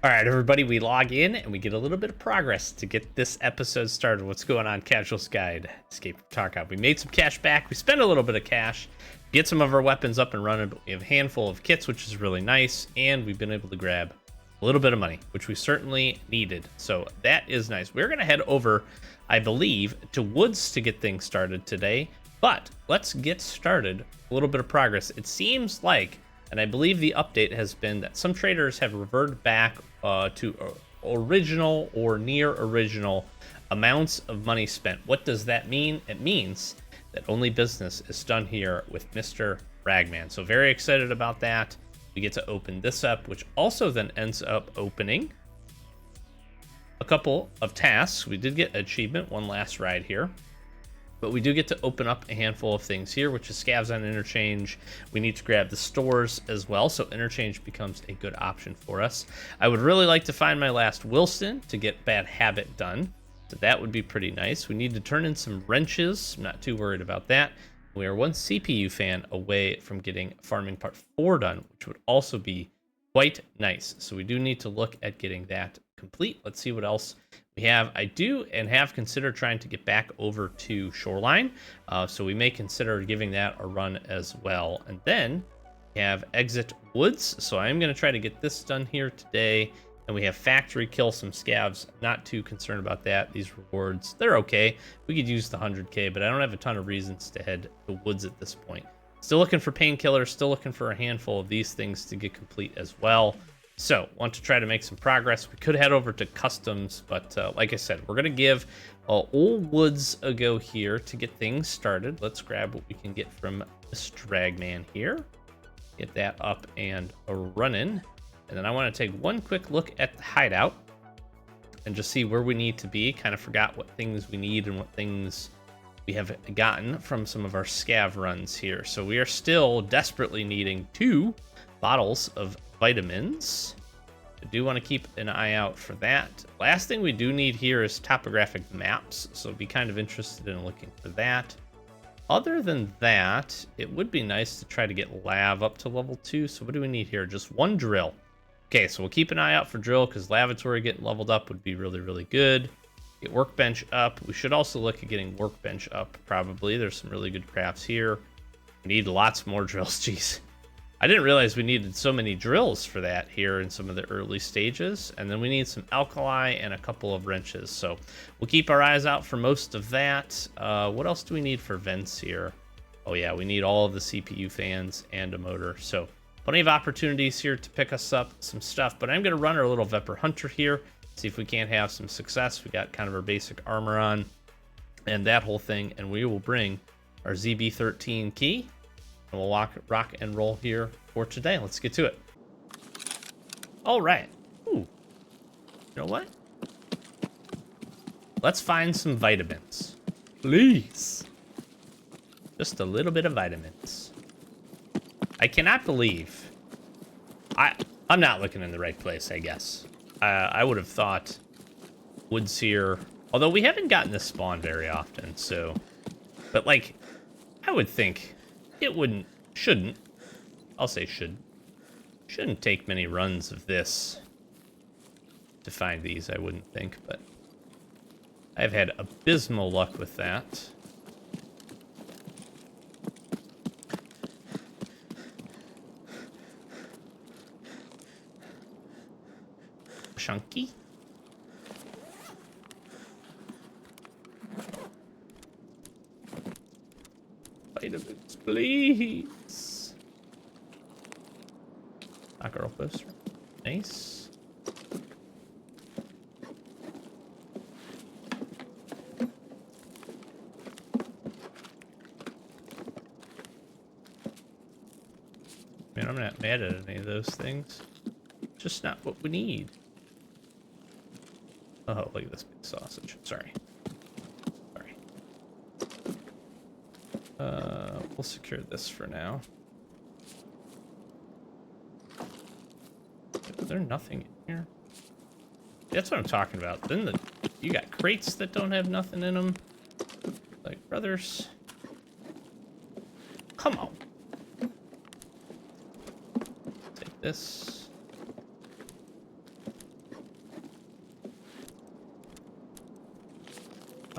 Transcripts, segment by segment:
All right, everybody, we log in and we get a little bit of progress to get this episode started. What's going on, Casual's Guide, Escape from Tarkov? We made some cash back. We spent a little bit of cash, get some of our weapons up and running, but we have a handful of kits, which is really nice, and we've been able to grab a little bit of money, which we certainly needed. So that is nice. We're going to head over, I believe, to Woods to get things started today, but let's get started. A little bit of progress. It seems like, and I believe the update has been that some traders have reverted back to original or near original amounts of money spent. What does that mean? It means that only business is done here with Mr. Ragman. So very excited about that. We get to open this up, which also then ends up opening a couple of tasks. We did get an achievement, one last ride here. But we do get to open up a handful of things here, which is scavs on interchange. We need to grab the stores as well, so interchange becomes a good option for us. I would really like to find my last Wilson to get Bad Habit done, so that would be pretty nice. We need to turn in some wrenches. I'm not too worried about that. We are one CPU fan away from getting Farming Part 4 done, which would also be quite nice. So we do need to look at getting that complete. Let's see what else we have. I do and have considered trying to get back over to Shoreline, so we may consider giving that a run as well. And then we have Exit Woods, so I'm going to try to get this done here today. And we have Factory, kill some scavs. Not too concerned about that. These rewards, they're okay. We could use the 100k, but I don't have a ton of reasons to head to Woods at this point. Still looking for painkillers, still looking for a handful of these things to get complete as well. So, want to try to make some progress. We could head over to Customs, but like I said, we're going to give Old Woods a go here to get things started. Let's grab what we can get from Mr. Ragman here. Get that up and running. And then I want to take one quick look at the hideout and just see where we need to be. Kind of forgot what things we need and what things we have gotten from some of our scav runs here. So we are still desperately needing 2 bottles of vitamins. I do want to keep an eye out for that. Last thing we do need here is topographic maps, so be kind of interested in looking for that. Other than that, it would be nice to try to get lav up to level 2. So what do we need here? Just 1 drill. Okay, so we'll keep an eye out for drill because lavatory getting leveled up would be really, really good. Get workbench up. We should also look at getting workbench up, probably. There's some really good crafts here. We need lots more drills, jeez. I didn't realize we needed so many drills for that here in some of the early stages. And then we need some alkali and a couple of wrenches. So we'll keep our eyes out for most of that. What else do we need for vents here? Oh yeah, we need all of the CPU fans and a motor. So plenty of opportunities here to pick us up some stuff. But I'm going to run our little Vepr Hunter here. See if we can't have some success. We got kind of our basic armor on and that whole thing. And we will bring our ZB13 key. And we'll rock and roll here for today. Let's get to it. All right. Ooh. You know what? Let's find some vitamins. Please. Just a little bit of vitamins. I cannot believe. I'm not looking in the right place, I guess. I would have thought Woods here. Although we haven't gotten this spawn very often, so. But, like, I would think it shouldn't, I'll say shouldn't take many runs of this to find these, I wouldn't think, but I've had abysmal luck with that. Chunky. Vitamins, please. A girl poster. Nice. Man, I'm not mad at any of those things. Just not what we need. Oh, look at this big sausage. Sorry. We'll secure this for now. Is there nothing in here? That's what I'm talking about. Then you got crates that don't have nothing in them. Like, brothers. Come on. Take this.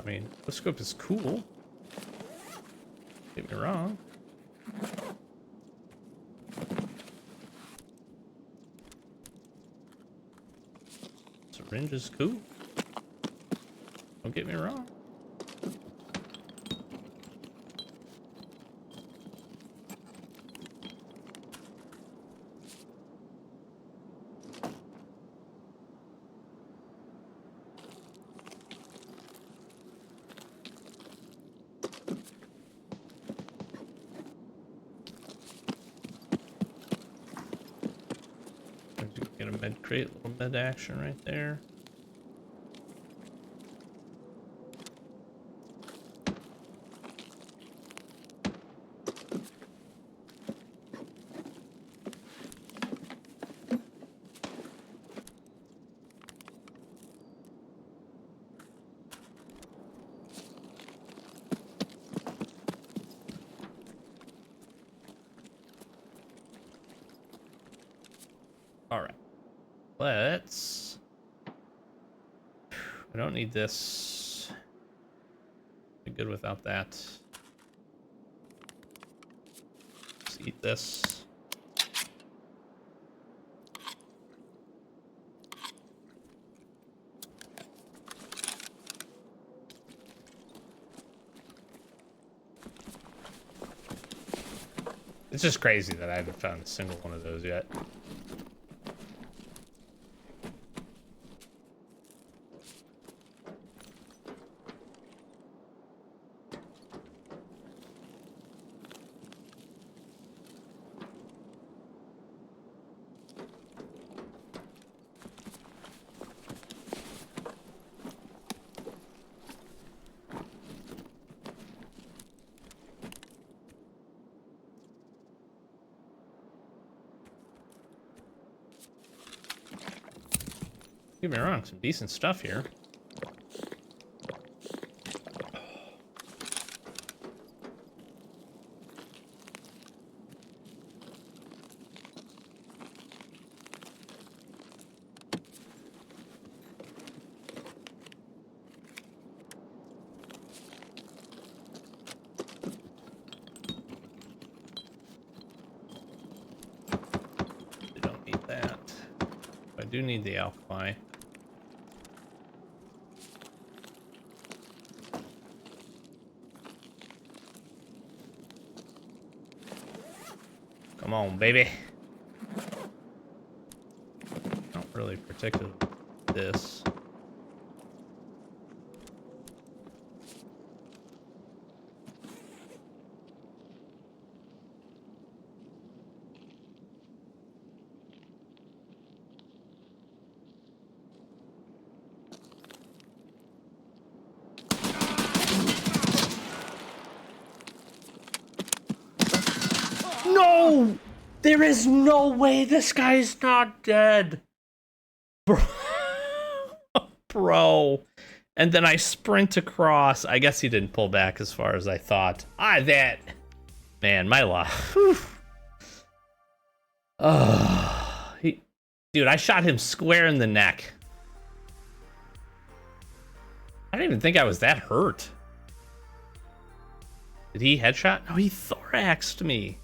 mean, the scope is cool. Get me wrong. Syringe is cool. Don't get me wrong. Get a med crate, little med action right there. All right, let's. I don't need this. Be good without that. Let's eat this. It's just crazy that I haven't found a single one of those yet. Don't get me wrong, some decent stuff here. We don't need that. I do need the alkali. Come on, baby. Not really particular this. No! There is no way this guy's not dead. Bro. Bro. And then I sprint across. I guess he didn't pull back as far as I thought. That. Man, my life. Dude, I shot him square in the neck. I didn't even think I was that hurt. Did he headshot? No, he thoraxed me.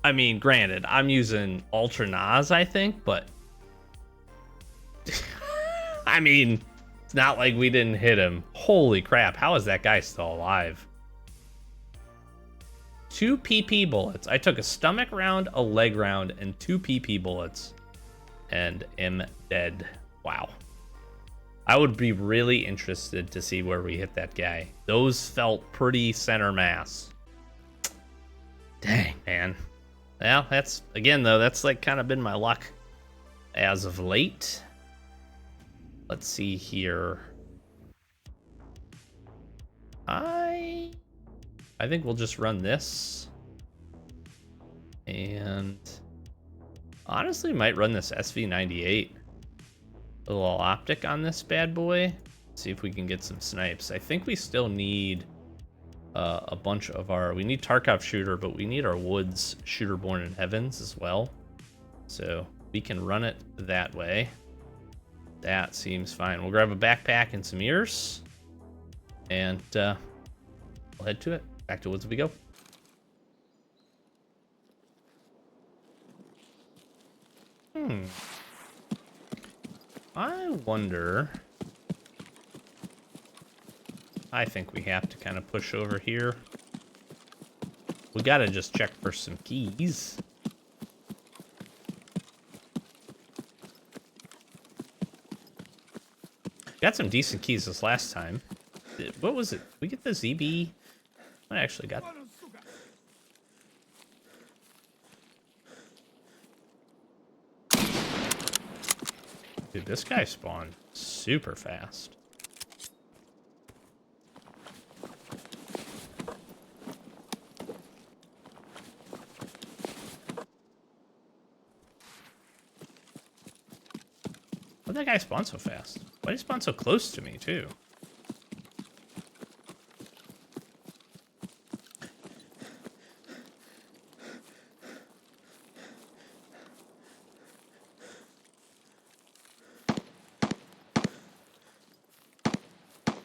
I mean, granted, I'm using Ultra Nas, I think, but I mean, it's not like we didn't hit him. Holy crap, how is that guy still alive? 2 PP bullets. I took a stomach round, a leg round, and 2 PP bullets, and am dead. Wow. I would be really interested to see where we hit that guy. Those felt pretty center mass. Dang, man. Well, that's, again, though, that's like kind of been my luck as of late. Let's see here. I think we'll just run this. And honestly, might run this SV98. A little optic on this bad boy. See if we can get some snipes. I think we still need a bunch of our, we need Tarkov shooter, but we need our Woods shooter born in heavens as well. So we can run it that way. That seems fine. We'll grab a backpack and some ears. And we'll head to it. Back to woods we go. I wonder... I think we have to kind of push over here. We gotta just check for some keys. Got some decent keys this last time. What was it? We get the ZB? I actually got... Dude, this guy spawned super fast. Why'd that guy spawn so fast? Why did he spawn so close to me, too?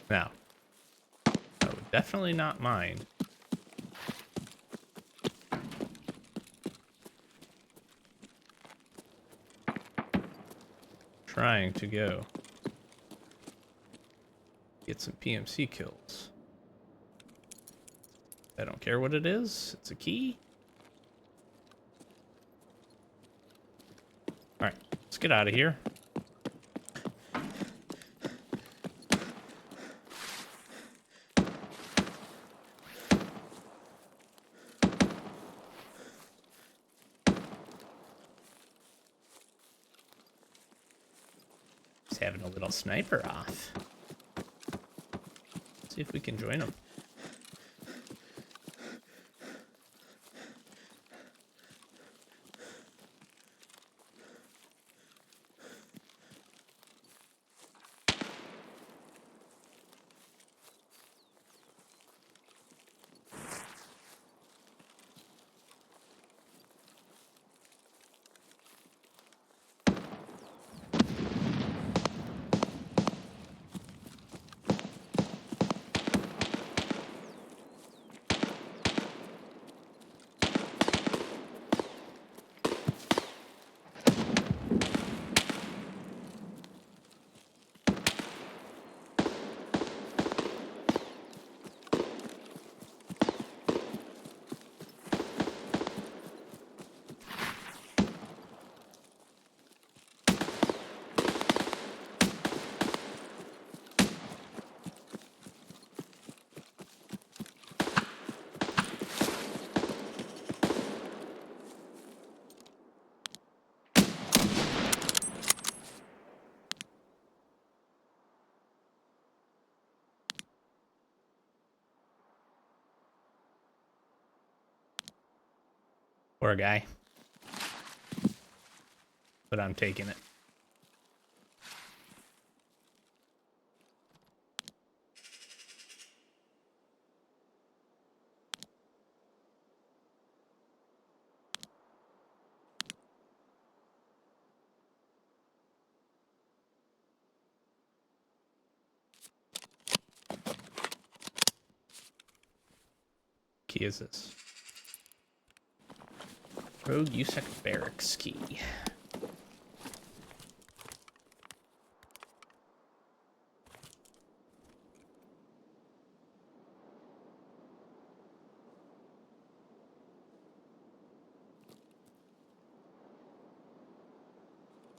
Now, I would definitely not mind trying to go get some PMC kills. I don't care what it is. It's a key. All right, let's get out of here. Having a little sniper off. Let's see if we can join them. Poor guy. But I'm taking it. Key is this? Rogue USEC barracks key.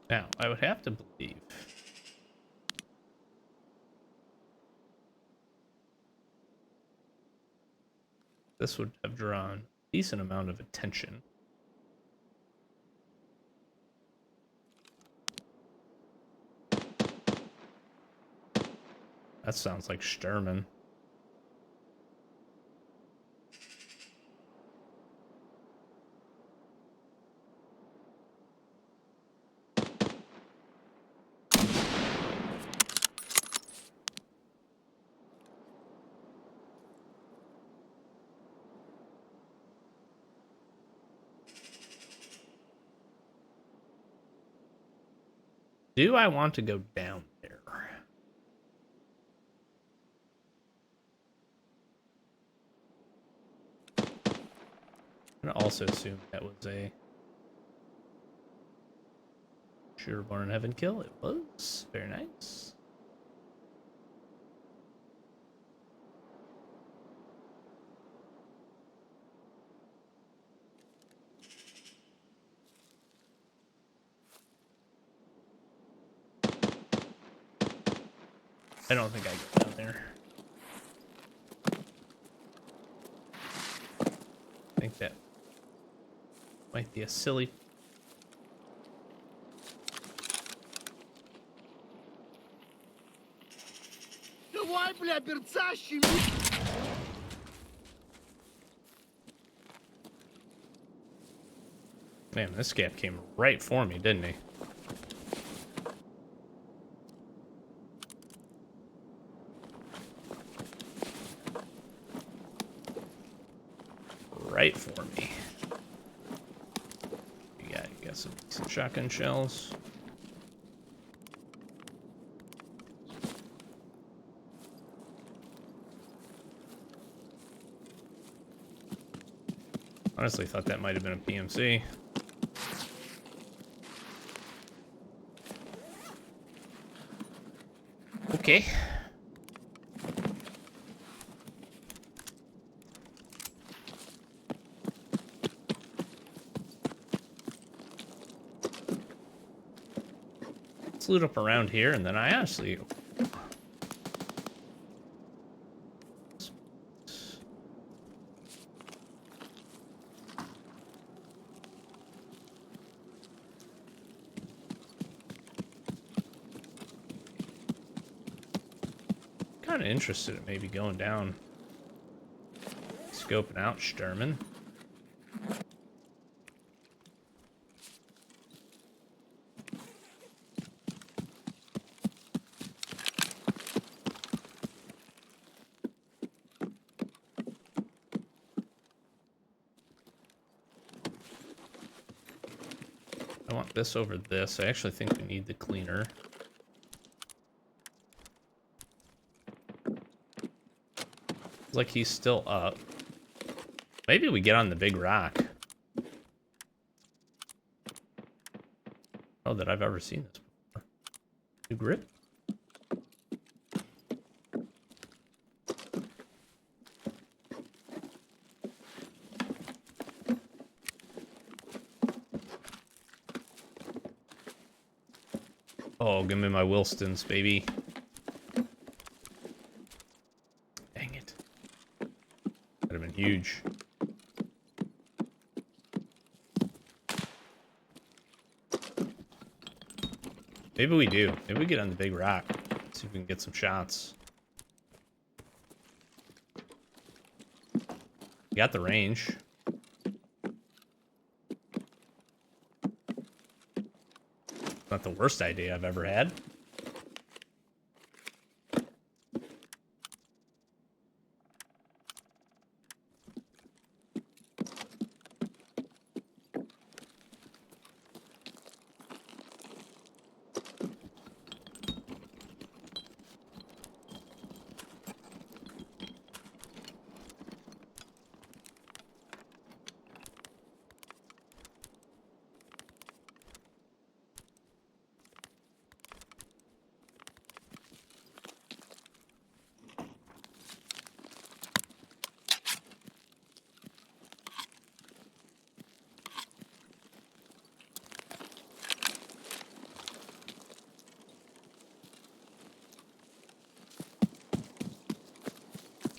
Now, I would have to believe this would have drawn a decent amount of attention. That sounds like Sturman. Do I want to go down there? I'm gonna also assume that was a Shooter Born in Heaven kill. It was. Very nice. I don't think I go down there. I think that might be a silly... Man, this gap came right for me, didn't he? Right for me. You got some shotgun shells. Honestly, thought that might have been a PMC. Okay. Let's loot up around here, and then I honestly... kind of interested in maybe going down, scoping out Sturman. I want this over this. I actually think we need the cleaner. Like he's still up. Maybe we get on the big rock. Oh, that I've ever seen this before. New grip? Oh, give me my Wilstons, baby. Dang it. That'd have been huge. Maybe we do. Maybe we get on the big rock. See if we can get some shots. We got the range. Not the worst idea I've ever had.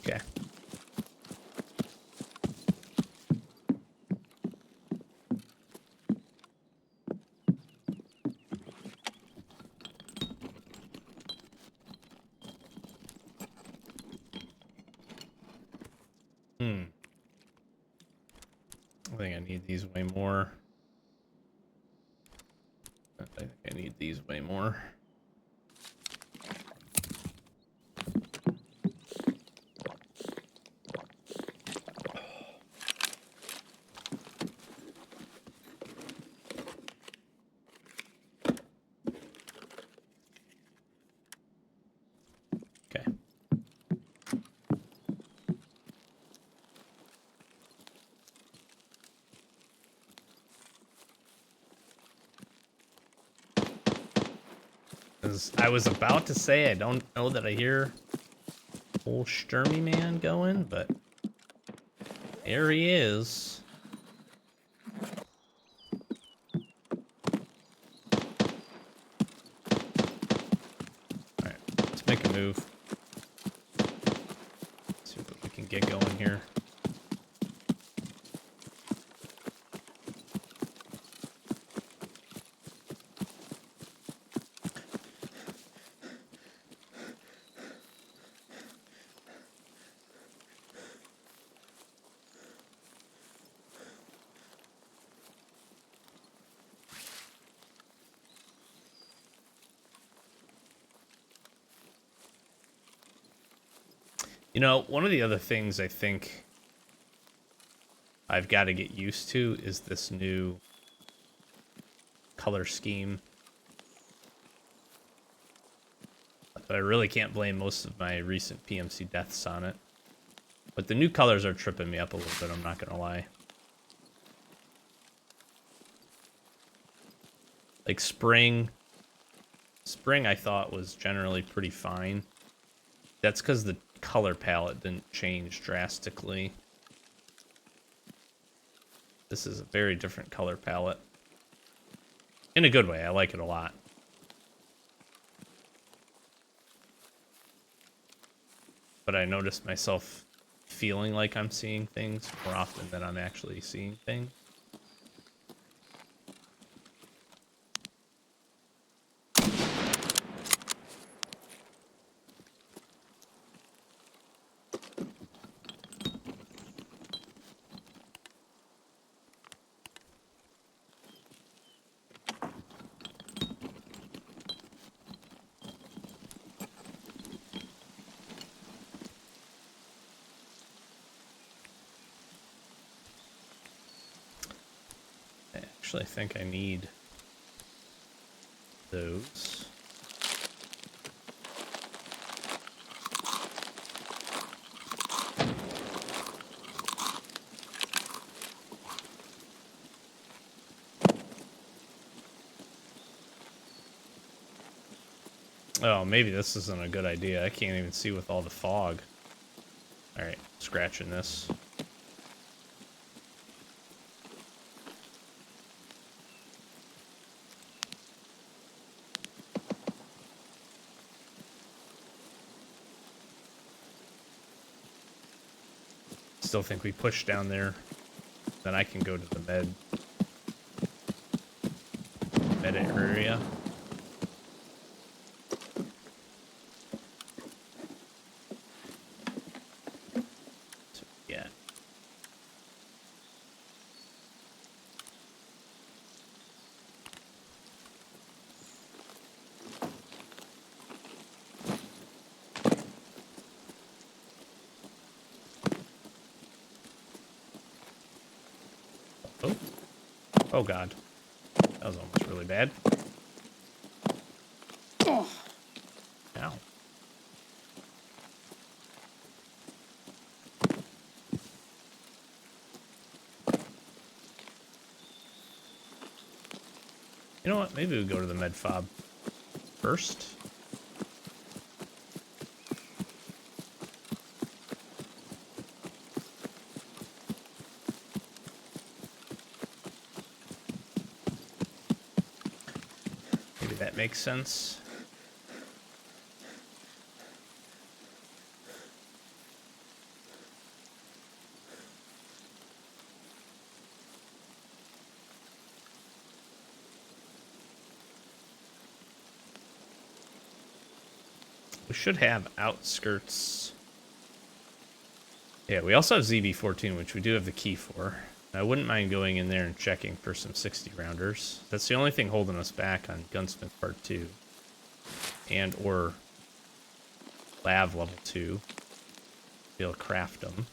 Okay. I think I need these way more. I think I need these way more. As I was about to say, I don't know that I hear old Sturmy Man going, but there he is. Alright, let's make a move. See what we can get going here. You know, one of the other things I think I've got to get used to is this new color scheme. But I really can't blame most of my recent PMC deaths on it. But the new colors are tripping me up a little bit, I'm not gonna lie. Like spring I thought was generally pretty fine. That's because the color palette didn't change drastically. This is a very different color palette. In a good way, I like it a lot. But I noticed myself feeling like I'm seeing things more often than I'm actually seeing things. I think I need those. Oh, maybe this isn't a good idea. I can't even see with all the fog. Alright, scratching this. Still think we push down there. Then I can go to the med area. So, yeah. Oh. Oh god. That was almost really bad. Oh. Ow. You know what? Maybe we go to the med fob first. Maybe that makes sense. We should have outskirts. Yeah, we also have ZB14, which we do have the key for. I wouldn't mind going in there and checking for some 60 rounders. That's the only thing holding us back on Gunsmith Part 2. And or Lav Level 2. Be able to craft them.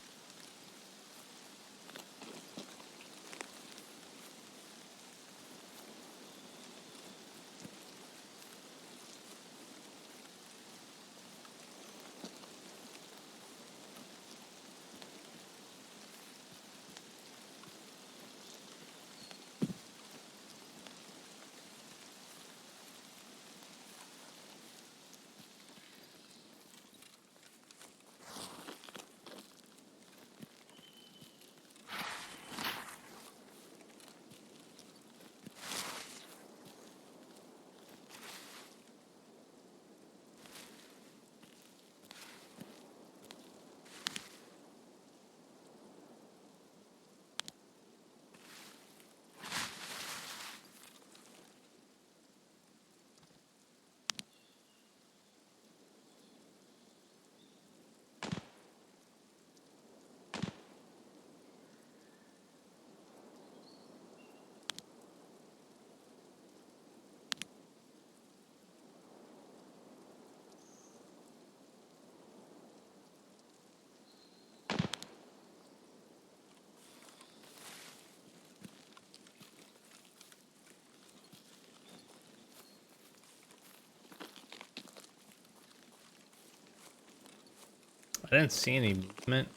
I didn't see any movement,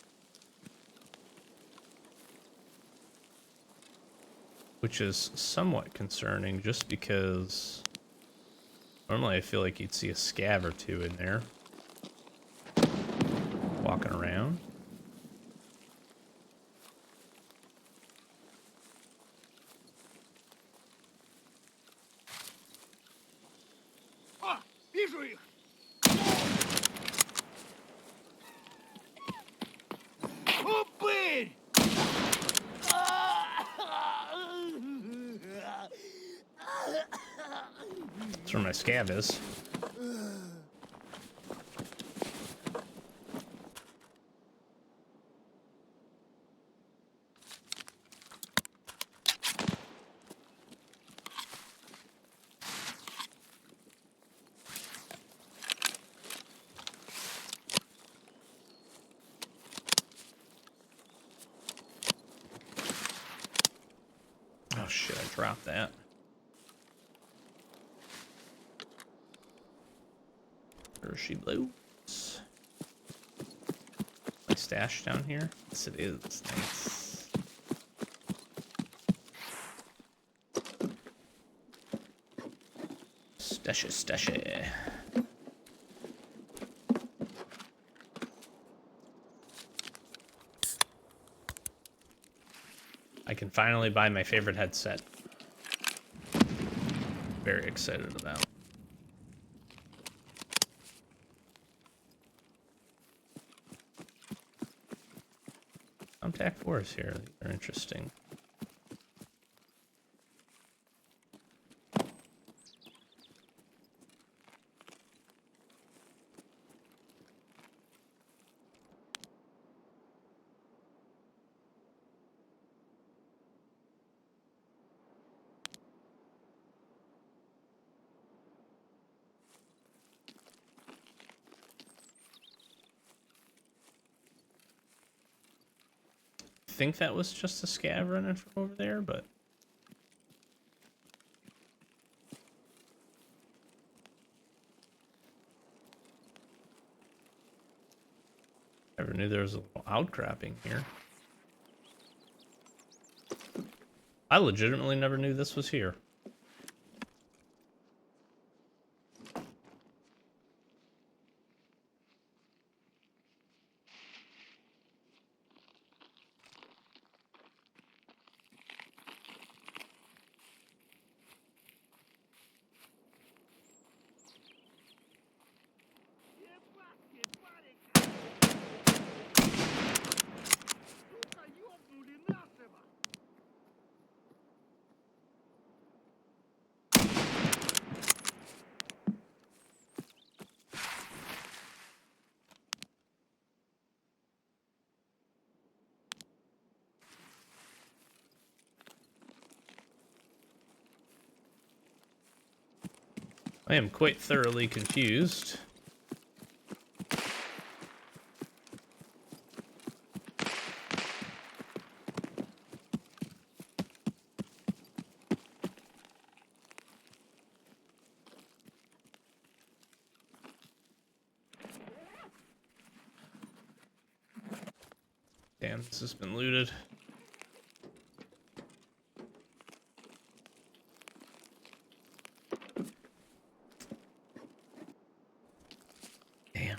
which is somewhat concerning just because normally I feel like you'd see a scav or two in there walking around. Вижу их! Упырь! That's where my scav is. Oh shit, I dropped that. There she blows. My stash down here? Yes, it is. Nice. Stashy, stashy. I can finally buy my favorite headset. Very excited about. Thumbtack 4s here. They're interesting. I think that was just a scav running from over there, but never knew there was a little outcropping here. I legitimately never knew this was here. I am quite thoroughly confused. Damn, this has been looted. Damn.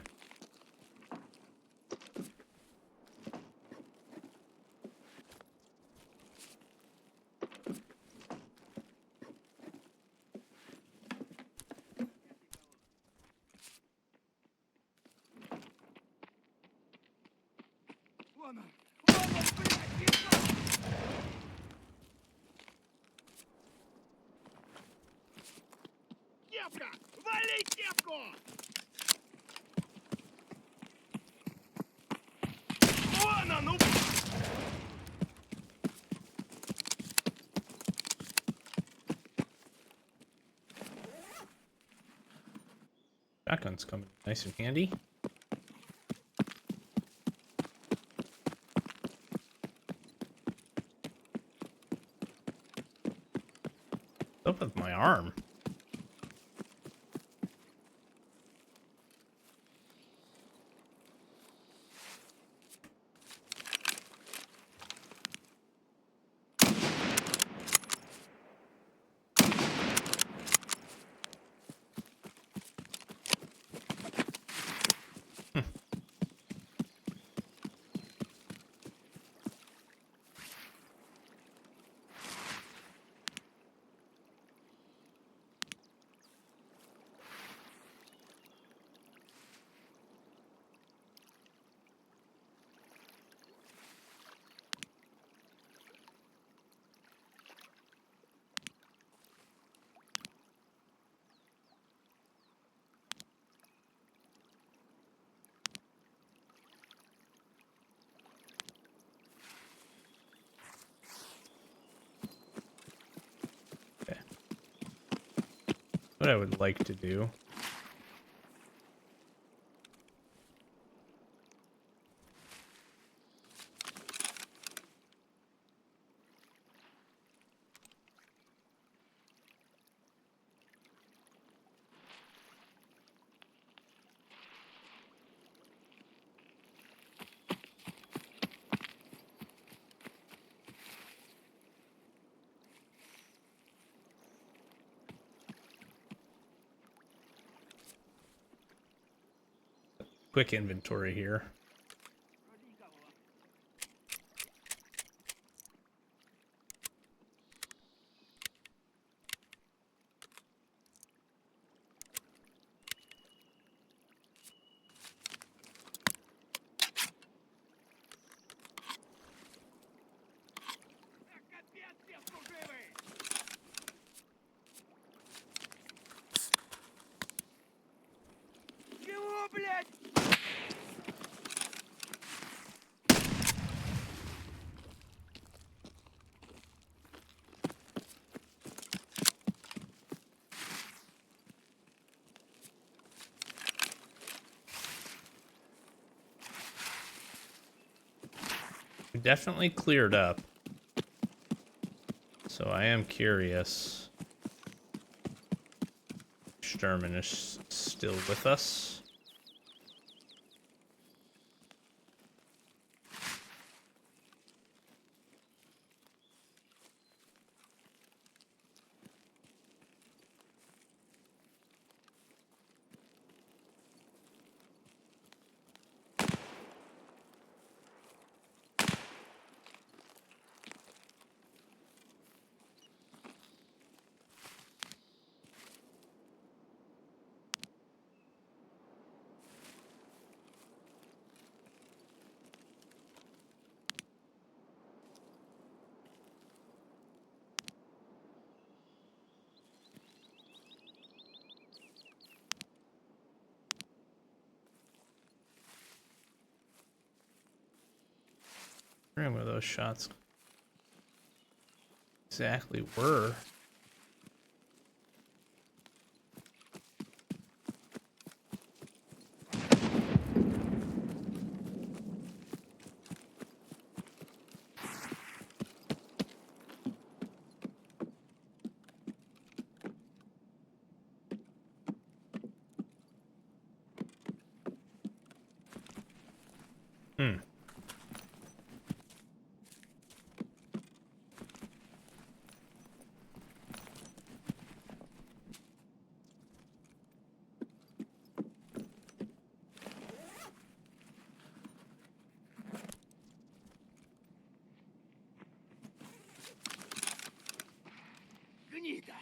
Вон он! Вон он, блядь, вижу! Кепка! Вали кепку! Вон он! Shotgun's coming nice and handy. What's up with my arm? what I would like to do. Quick inventory here. Капец, все служивые! Чего, блядь? We definitely cleared up. So I am curious. Sturman is still with us. I don't know where those shots exactly were. Hmm. Гнида!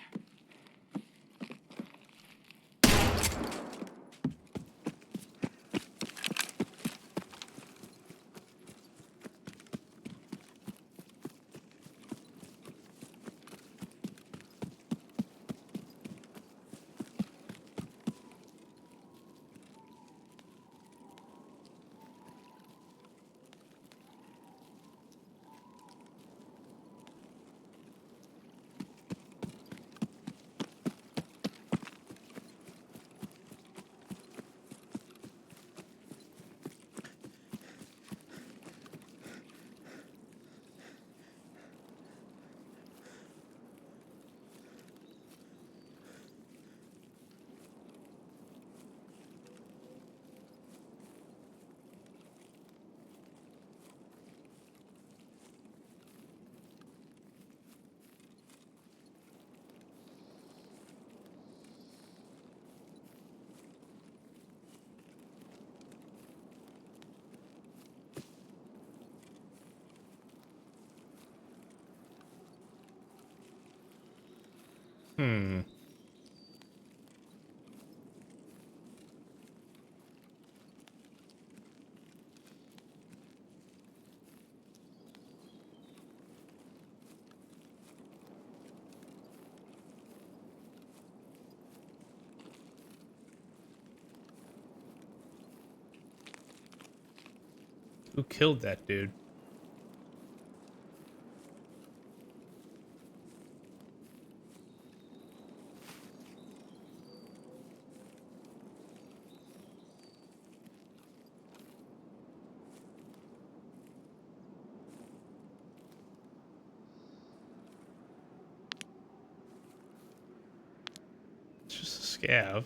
Hmm. Who killed that dude? scav.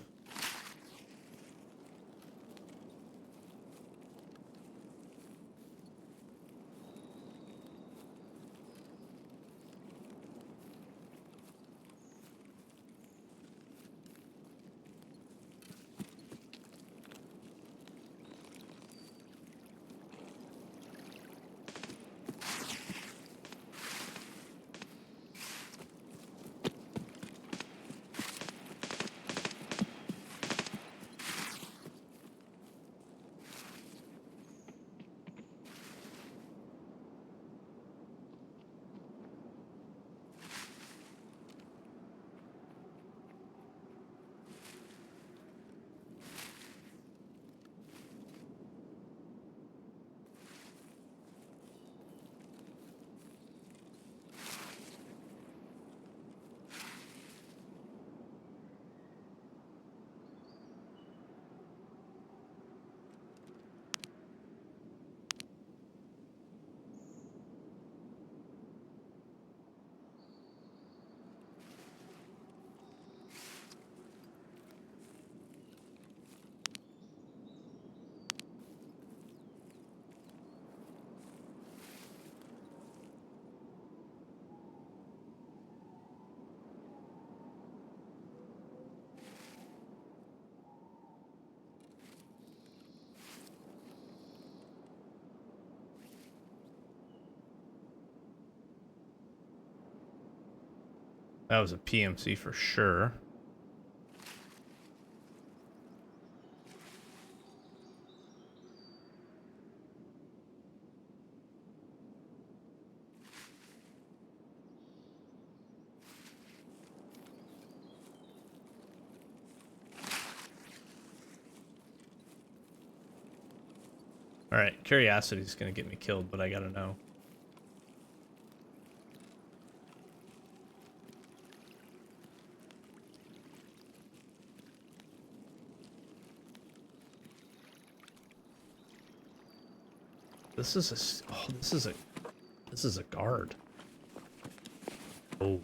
That was a PMC for sure. All right, curiosity's gonna get me killed, but I gotta know. This is a oh, this is a guard. Oh.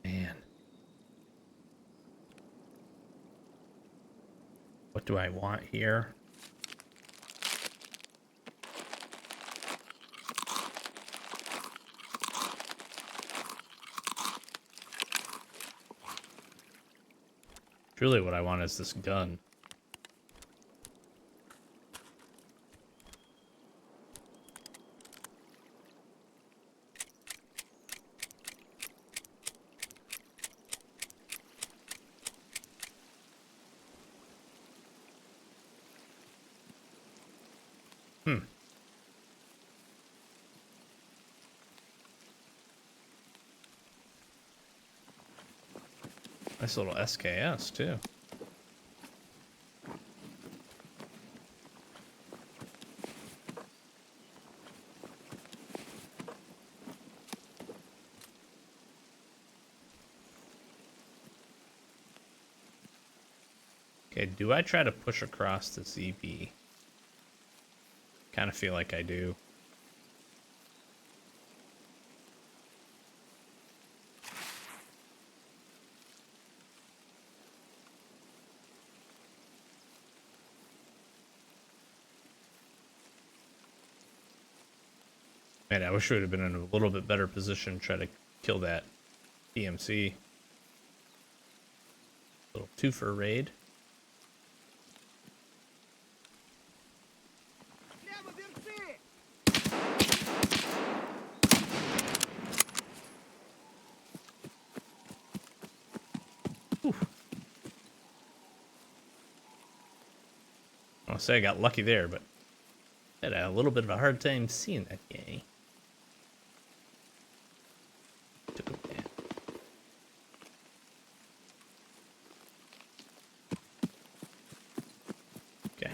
Man. What do I want here? Truly what I want is this gun. Nice little SKS too. Okay, do I try to push across the ZB? Kind of feel like I do. Man, I wish we would have been in a little bit better position to try to kill that PMC. Little twofer raid. Прямо берцы! I'll say I got lucky there, but I had a little bit of a hard time seeing that guy. Took him down. Okay.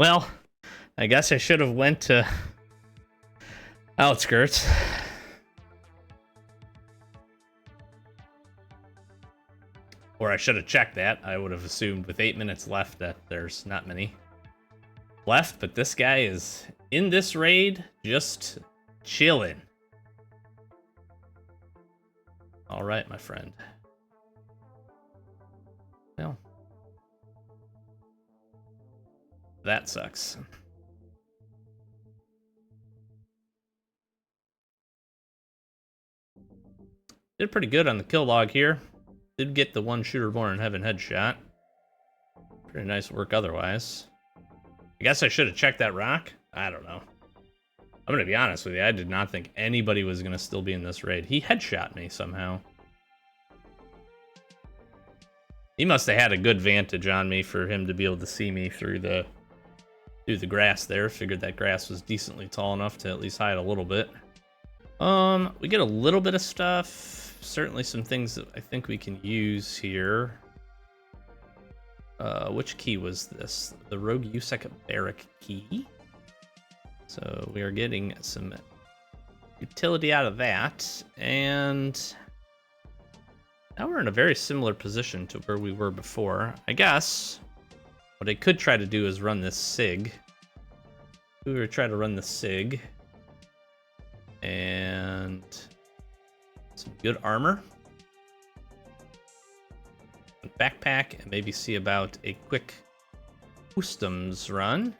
Well, I guess I should have went to outskirts. Or I should have checked that. I would have assumed with 8 minutes left that there's not many left, but this guy is in this raid just chilling. All right, my friend. Well, that sucks. Did pretty good on the kill log here. Did get the one shooter born in heaven headshot. Pretty nice work otherwise. I guess I should have checked that rock. I don't know. I'm gonna be honest with you. I did not think anybody was gonna still be in this raid. He headshot me somehow. He must have had a good vantage on me for him to be able to see me through the grass there. Figured that grass was decently tall enough to at least hide a little bit. We get a little bit of stuff. Certainly some things that I think we can use here. Which key was this? The Rogue USEC Barrack key. So we are getting some utility out of that. And now we're in a very similar position to where we were before. I guess what I could try to do is run this SIG. We would try to run the SIG. And some good armor. A backpack, and maybe see about a quick customs run.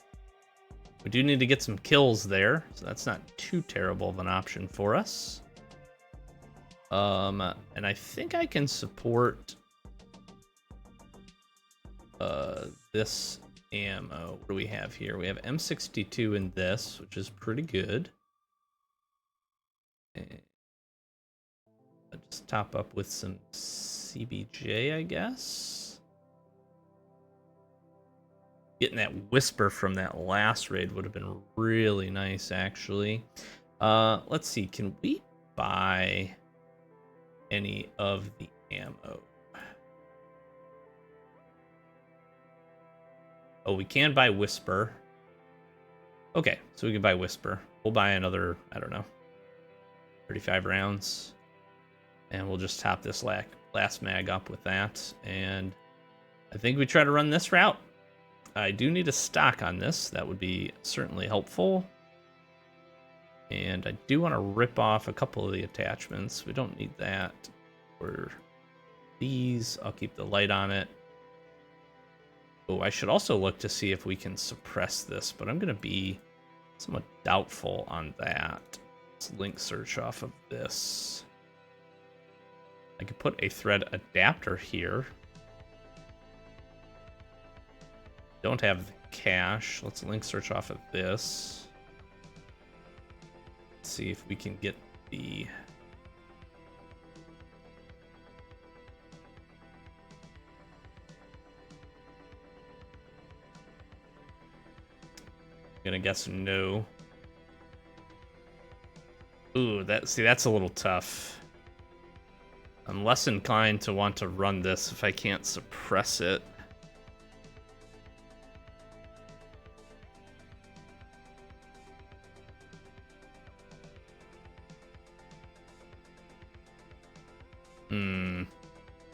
We do need to get some kills there, so that's not too terrible of an option for us. And I think I can support this ammo. What do we have here? We have M62 in this, which is pretty good. And I'll just top up with some CBJ, I guess. Getting that whisper from that last raid would have been really nice, actually. Let's see, can we buy any of the ammo? Oh, we can buy whisper. Okay, so we can buy whisper. We'll buy another, I don't know, 35 rounds. And we'll just top this last mag up with that. And I think we try to run this route. I do need a stock on this. That would be certainly helpful. And I do want to rip off a couple of the attachments. We don't need that. For these, I'll keep the light on it. Oh, I should also look to see if we can suppress this, but I'm going to be somewhat doubtful on that. Let's link search off of this. I could put a thread adapter here. Don't have the cache. Let's link search off of this. Let's see if we can get the... I'm gonna guess no. Ooh, that's a little tough. I'm less inclined to want to run this if I can't suppress it.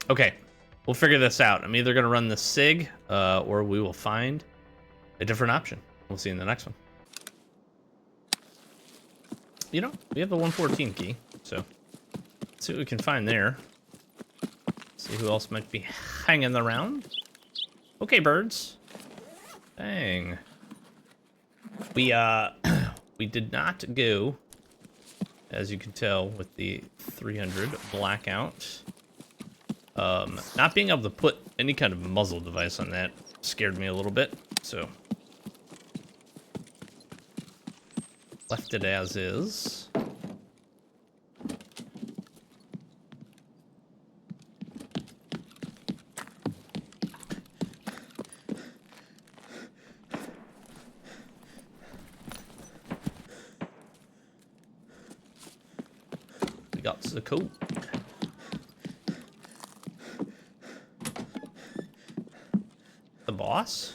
Okay, we'll figure this out. I'm either gonna run the SIG, or we will find a different option. We'll see you in the next one. You know, we have the 114 key, so let's see what we can find there. See who else might be hanging around. Okay, birds. Dang. We we did not go, as you can tell, with the 300 blackout. Not being able to put any kind of muzzle device on that scared me a little bit, so left it as is. We got the code. The boss?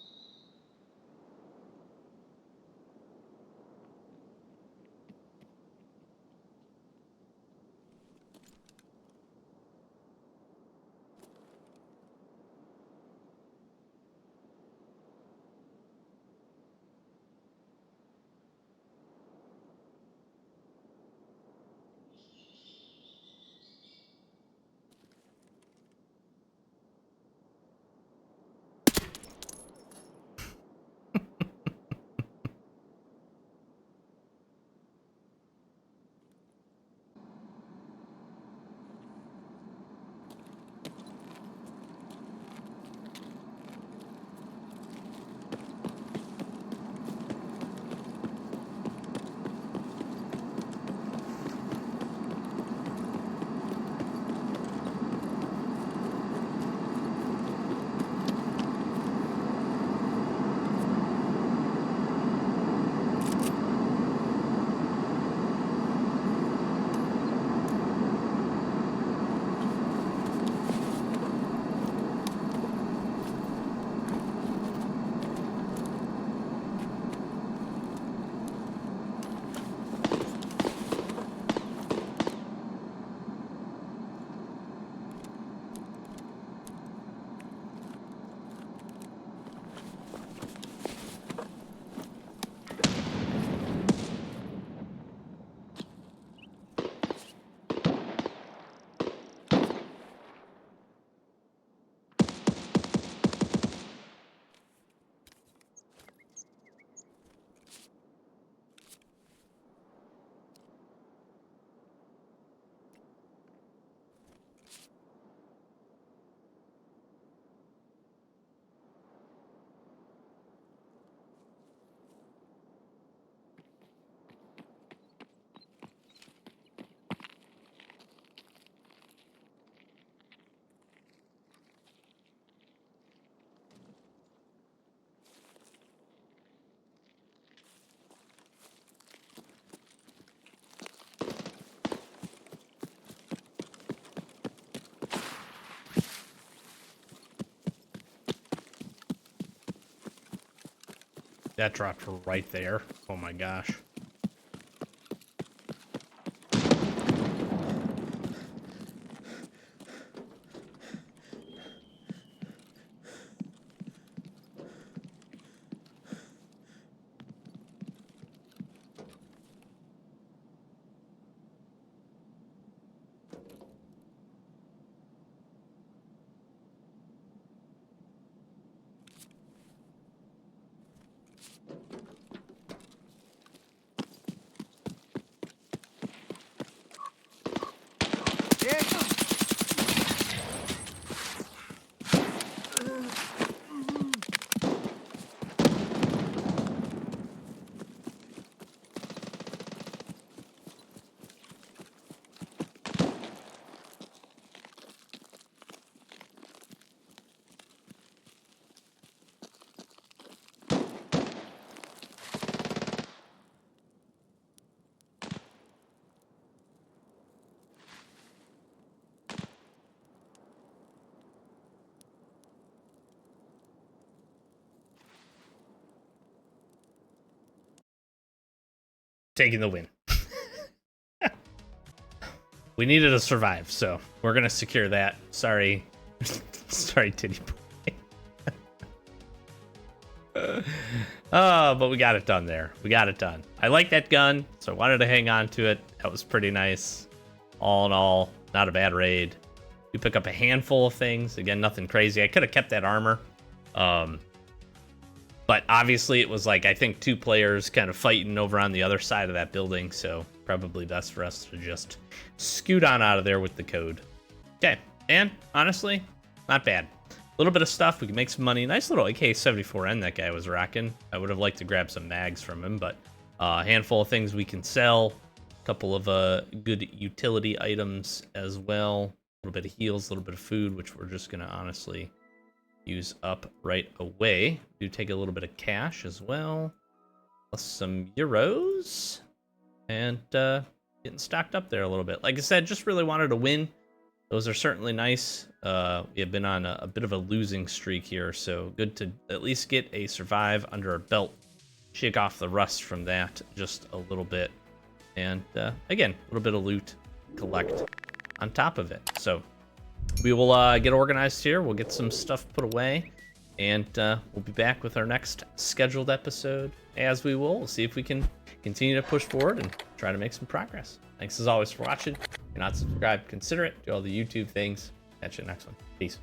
That dropped right there. Oh my gosh. Taking the win. We needed to survive, so we're gonna secure that. Sorry. Sorry, titty boy. But we got it done there. We got it done. I like that gun, so I wanted to hang on to it. That was pretty nice. All in all, not a bad raid. We pick up a handful of things. Again, nothing crazy. I could have kept that armor. But obviously it was like, I think 2 players kind of fighting over on the other side of that building, so probably best for us to just scoot on out of there with the code. Okay, and honestly, not bad. A little bit of stuff, we can make some money. Nice little AK-74N that guy was rocking. I would have liked to grab some mags from him, but a handful of things we can sell. A couple of good utility items as well. A little bit of heals, a little bit of food, which we're just gonna honestly use up right away. Do take a little bit of cash as well, plus some euros, and getting stocked up there a little bit. Like I said, just really wanted to win. Those are certainly nice. We have been on a bit of a losing streak here, so good to at least get a survive under our belt, shake off the rust from that just a little bit, and again, a little bit of loot collect on top of it. So we will get organized here. We'll get some stuff put away, and we'll be back with our next scheduled episode, as we will. We'll see if we can continue to push forward and try to make some progress. Thanks as always for watching. If you're not subscribed, consider it. Do all the YouTube things. Catch you next one. Peace.